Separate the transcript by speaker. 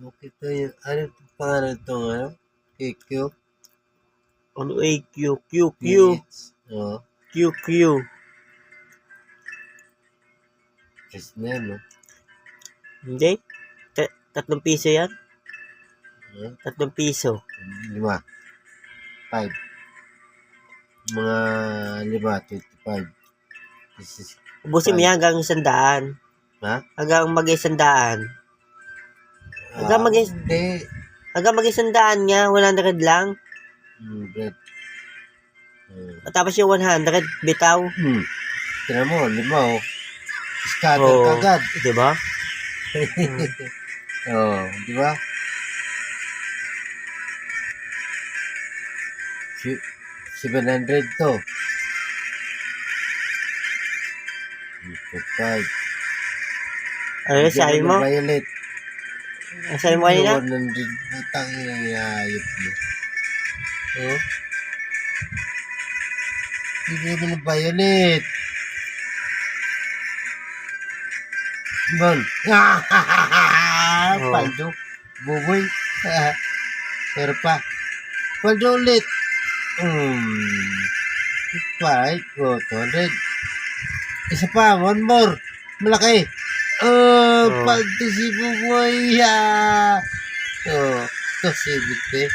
Speaker 1: Makita yun. Ano pangalan itong ano? KQ?
Speaker 2: Ano AQ? QQ?
Speaker 1: Oo.
Speaker 2: QQ.
Speaker 1: Yes na yan, no?
Speaker 2: Hindi? 3 piso yan?
Speaker 1: Huh?
Speaker 2: 3 piso.
Speaker 1: 5. Mga 5, 25.
Speaker 2: Ubusin mo yan hanggang 100.
Speaker 1: Ha?
Speaker 2: Hanggang mag-100. Hanggang
Speaker 1: Hindi.
Speaker 2: mag-100 nga, 100 lang.
Speaker 1: Bread.
Speaker 2: Tapos yung 100, bitaw.
Speaker 1: Tira mo, 5, oh. Scatter kagad.
Speaker 2: Diba?
Speaker 1: Oh, di ba? 700 to. 5.
Speaker 2: Ano sabi mo?
Speaker 1: Violet.
Speaker 2: Ano sabi mo kanina?
Speaker 1: 100. Putang ina ayop mo. Oh. Bigyan mo ng violet. Bon. Paldo. Buboy. Pero pa. Paldo ulit. 5. 200. Isa pa. One more. Malaki. Paldo si Buboy. Oh. Ito si Bite.